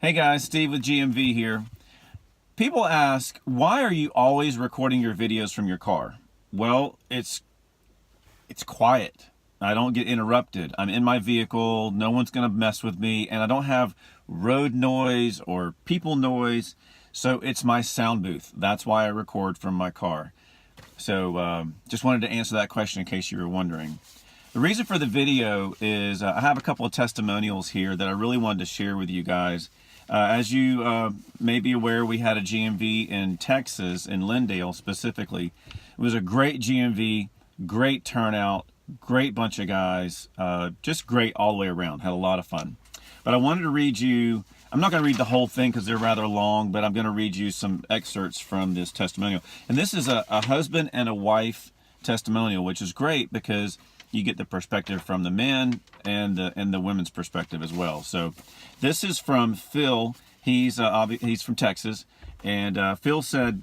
Hey guys, Steve with GMV here. People ask, why are you always recording your videos from your car? Well, it's quiet. I don't get interrupted. I'm in my vehicle, no one's going to mess with me, and I don't have road noise or people noise. So it's my sound booth. That's why I record from my car. So just wanted to answer that question in case you were wondering. The reason for the video is I have a couple of testimonials here that I really wanted to share with you guys. As you may be aware, we had a GMV in Texas, in Lindale specifically. It was a great GMV, great turnout, great bunch of guys, just great all the way around. Had a lot of fun. But I wanted to read you, I'm not going to read the whole thing because they're rather long, but I'm going to read you some excerpts from this testimonial. And this is a husband and a wife testimonial, which is great because you get the perspective from the men and the women's perspective as well. So this is from Phil. He's from Texas, and Phil said,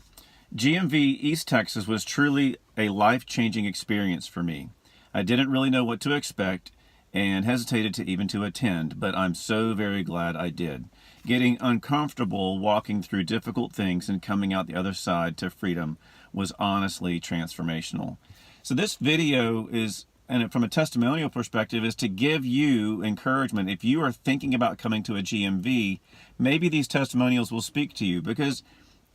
GMV East Texas was truly a life-changing experience for me. I didn't really know what to expect and hesitated to even to attend, but I'm so very glad I did. Getting uncomfortable walking through difficult things and coming out the other side to freedom was honestly transformational. So this video is, and from a testimonial perspective, is to give you encouragement. If you are thinking about coming to a GMV, maybe these testimonials will speak to you, because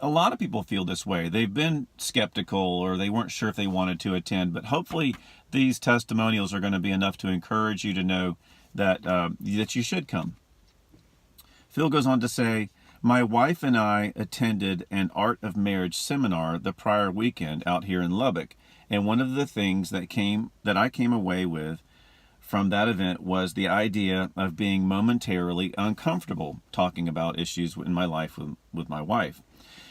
a lot of people feel this way. They've been skeptical or they weren't sure if they wanted to attend, but hopefully these testimonials are going to be enough to encourage you to know that, that you should come. Phil goes on to say, my wife and I attended an Art of Marriage seminar the prior weekend out here in Lubbock. And one of the things that I came away with from that event was the idea of being momentarily uncomfortable talking about issues in my life with my wife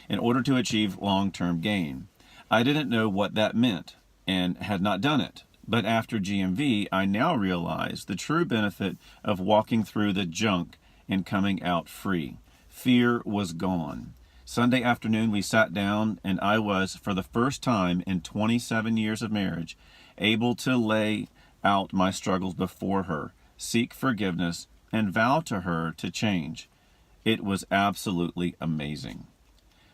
in order to achieve long-term gain. I didn't know what that meant and had not done it. But after GMV, I now realize the true benefit of walking through the junk and coming out free. Fear was gone. Sunday afternoon, we sat down, and I was, for the first time in 27 years of marriage, able to lay out my struggles before her, seek forgiveness, and vow to her to change. It was absolutely amazing.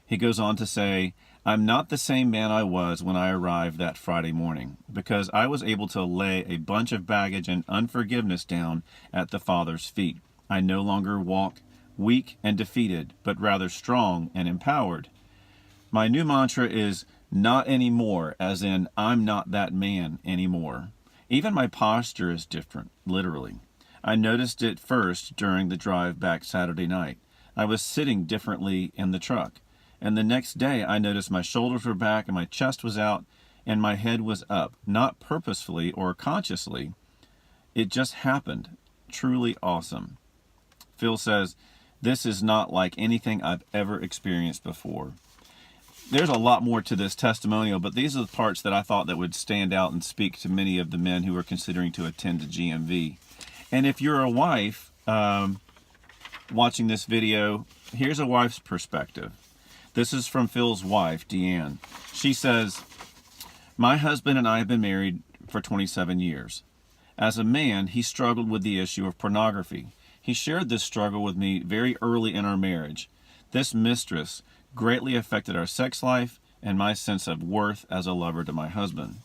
He goes on to say, I'm not the same man I was when I arrived that Friday morning, because I was able to lay a bunch of baggage and unforgiveness down at the Father's feet. I no longer walk weak and defeated, but rather strong and empowered. My new mantra is not anymore, as in I'm not that man anymore. Even my posture is different, literally. I noticed it first during the drive back Saturday night. I was sitting differently in the truck, and the next day I noticed my shoulders were back and my chest was out and my head was up, not purposefully or consciously. It just happened. Truly awesome. Phil says, this is not like anything I've ever experienced before. There's a lot more to this testimonial, but these are the parts that I thought that would stand out and speak to many of the men who are considering to attend a GMV. And if you're a wife watching this video, here's a wife's perspective. This is from Phil's wife, Deanne. She says, my husband and I have been married for 27 years. As a man, he struggled with the issue of pornography. He shared this struggle with me very early in our marriage. This mistress greatly affected our sex life and my sense of worth as a lover to my husband.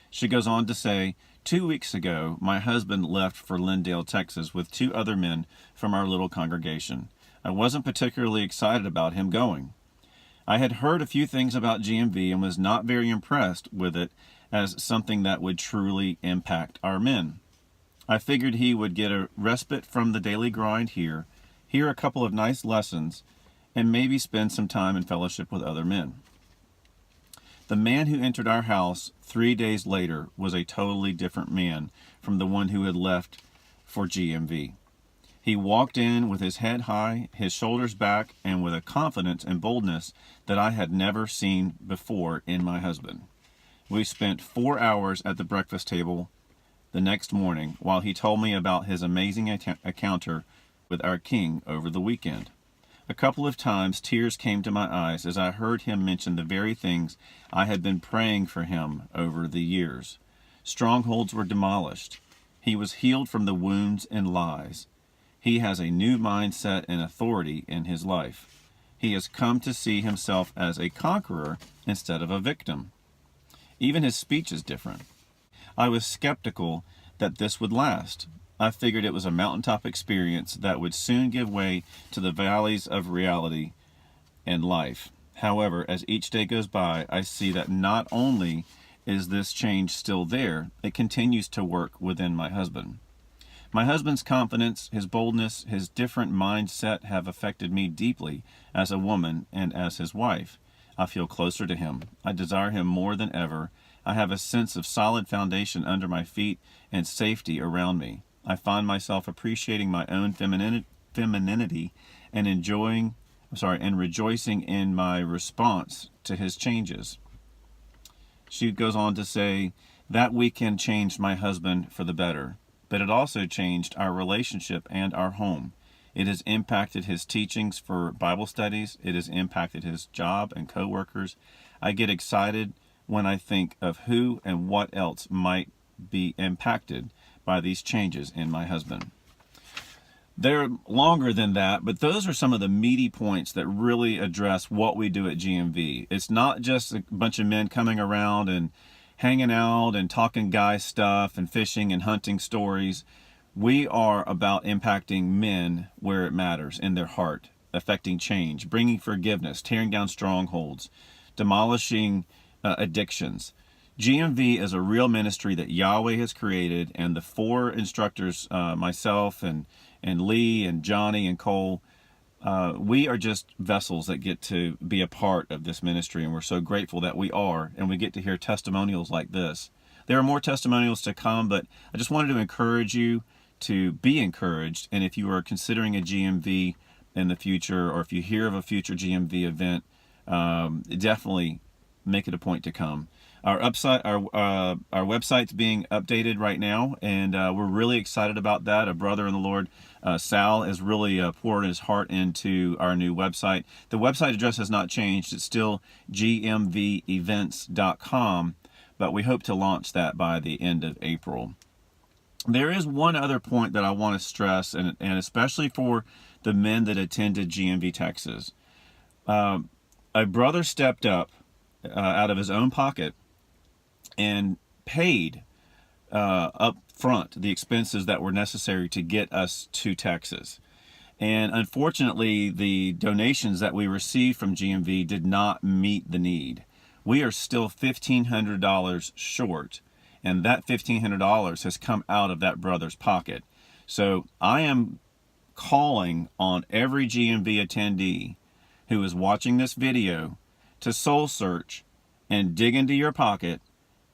She goes on to say, 2 weeks ago, my husband left for Lindale, Texas with 2 other men from our little congregation. I wasn't particularly excited about him going. I had heard a few things about GMV and was not very impressed with it as something that would truly impact our men. I figured he would get a respite from the daily grind here, hear a couple of nice lessons, and maybe spend some time in fellowship with other men. The man who entered our house 3 days later was a totally different man from the one who had left for GMV. He walked in with his head high, his shoulders back, and with a confidence and boldness that I had never seen before in my husband. We spent 4 hours at the breakfast table the next morning while he told me about his amazing encounter with our king over the weekend. A couple of times tears came to my eyes as I heard him mention the very things I had been praying for him over the years. Strongholds were demolished. He was healed from the wounds and lies. He has a new mindset and authority in his life. He has come to see himself as a conqueror instead of a victim. Even his speech is different. I was skeptical that this would last. I figured it was a mountaintop experience that would soon give way to the valleys of reality and life. However, as each day goes by, I see that not only is this change still there, it continues to work within my husband. My husband's confidence, his boldness, his different mindset have affected me deeply as a woman and as his wife. I feel closer to him. I desire him more than ever. I have a sense of solid foundation under my feet and safety around me. I find myself appreciating my own femininity and and rejoicing in my response to his changes. She goes on to say, that weekend changed my husband for the better, but it also changed our relationship and our home. It has impacted his teachings for Bible studies. It has impacted his job and coworkers. I get excited when I think of who and what else might be impacted by these changes in my husband. They're longer than that, but those are some of the meaty points that really address what we do at GMV. It's not just a bunch of men coming around and hanging out and talking guy stuff and fishing and hunting stories. We are about impacting men where it matters, in their heart, affecting change, bringing forgiveness, tearing down strongholds, demolishing addictions. GMV is a real ministry that Yahweh has created, and the four instructors, myself and Lee and Johnny and Cole, we are just vessels that get to be a part of this ministry, and we're so grateful that we are, and we get to hear testimonials like this. There are more testimonials to come, but I just wanted to encourage you to be encouraged, and if you are considering a GMV in the future, or if you hear of a future GMV event, definitely make it a point to come. Our website's being updated right now, and we're really excited about that. A brother in the Lord, Sal, has really poured his heart into our new website. The website address has not changed. It's still gmvevents.com, but we hope to launch that by the end of April. There is one other point that I want to stress, and especially for the men that attended GMV Texas. A brother stepped up out of his own pocket and paid up front the expenses that were necessary to get us to Texas. And unfortunately, the donations that we received from GMV did not meet the need. We are still $1,500 short, and that $1,500 has come out of that brother's pocket. So I am calling on every GMV attendee who is watching this video to soul search and dig into your pocket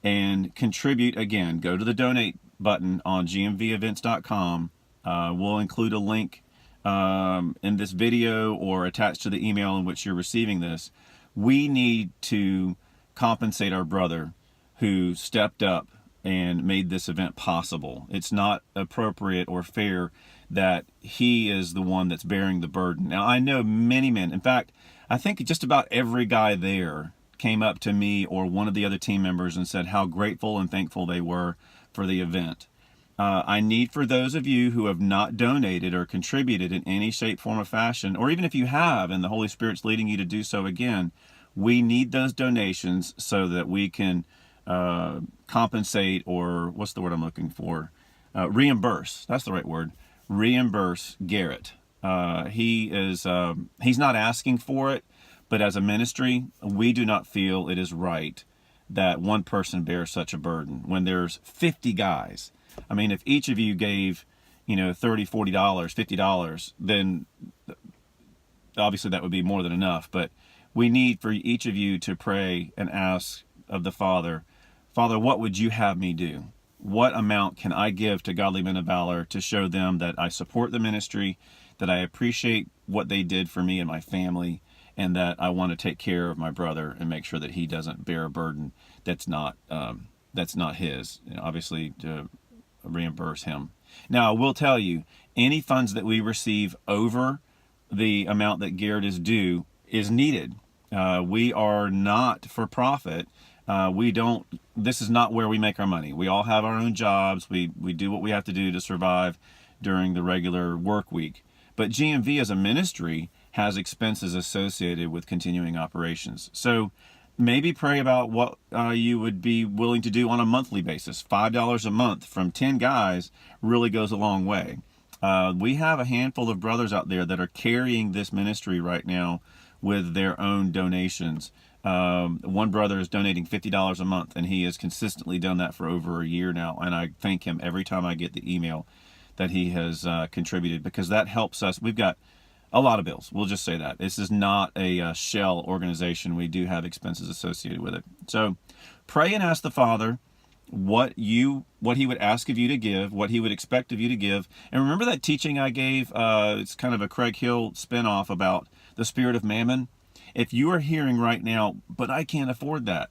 and contribute. Again, go to the donate button on gmvevents.com. We'll include a link in this video or attached to the email in which you're receiving this. We need to compensate our brother who stepped up and made this event possible. It's not appropriate or fair that he is the one that's bearing the burden. Now, I know many men, in fact, I think just about every guy there came up to me or one of the other team members and said how grateful and thankful they were for the event. I need for those of you who have not donated or contributed in any shape, form, or fashion, or even if you have and the Holy Spirit's leading you to do so again, we need those donations so that we can compensate, or what's the word I'm looking for? Reimburse. That's the right word. Reimburse Garrett. He's not asking for it, but as a ministry, we do not feel it is right that one person bears such a burden when there's 50 guys. I mean, if each of you gave, $30, $40, $50, then obviously that would be more than enough. But we need for each of you to pray and ask of the Father, Father, what would you have me do? What amount can I give to Godly Men of Valor to show them that I support the ministry, that I appreciate what they did for me and my family, and that I want to take care of my brother and make sure that he doesn't bear a burden that's not his. Obviously, to reimburse him. Now, I will tell you, any funds that we receive over the amount that Garrett is due is needed. We are not for profit. This is not where we make our money. We all have our own jobs. We do what we have to do to survive. during the regular work week. But GMV as a ministry has expenses associated with continuing operations. So maybe pray about what you would be willing to do on a monthly basis. $5 a month from 10 guys really goes a long way. We have a handful of brothers out there that are carrying this ministry right now with their own donations. One brother is donating $50 a month, and he has consistently done that for over a year now. And I thank him every time I get the email that he has contributed, because that helps us. We've got a lot of bills. We'll just say that. This is not a shell organization. We do have expenses associated with it. So pray and ask the Father what he would ask of you to give, what he would expect of you to give. And remember that teaching I gave, it's kind of a Craig Hill spinoff about the spirit of mammon. If you are hearing right now, but I can't afford that,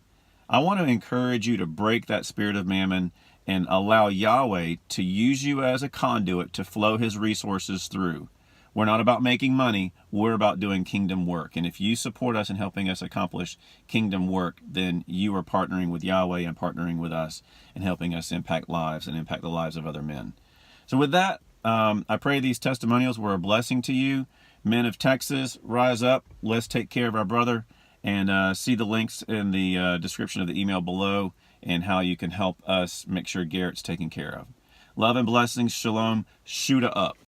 I want to encourage you to break that spirit of mammon and allow Yahweh to use you as a conduit to flow his resources through. We're not about making money. We're about doing kingdom work. And if you support us in helping us accomplish kingdom work, then you are partnering with Yahweh and partnering with us and helping us impact lives and impact the lives of other men. So with that, I pray these testimonials were a blessing to you. Men of Texas, rise up. Let's take care of our brother. And see the links in the description of the email below and how you can help us make sure Garrett's taken care of. Love and blessings. Shalom. Shooter up.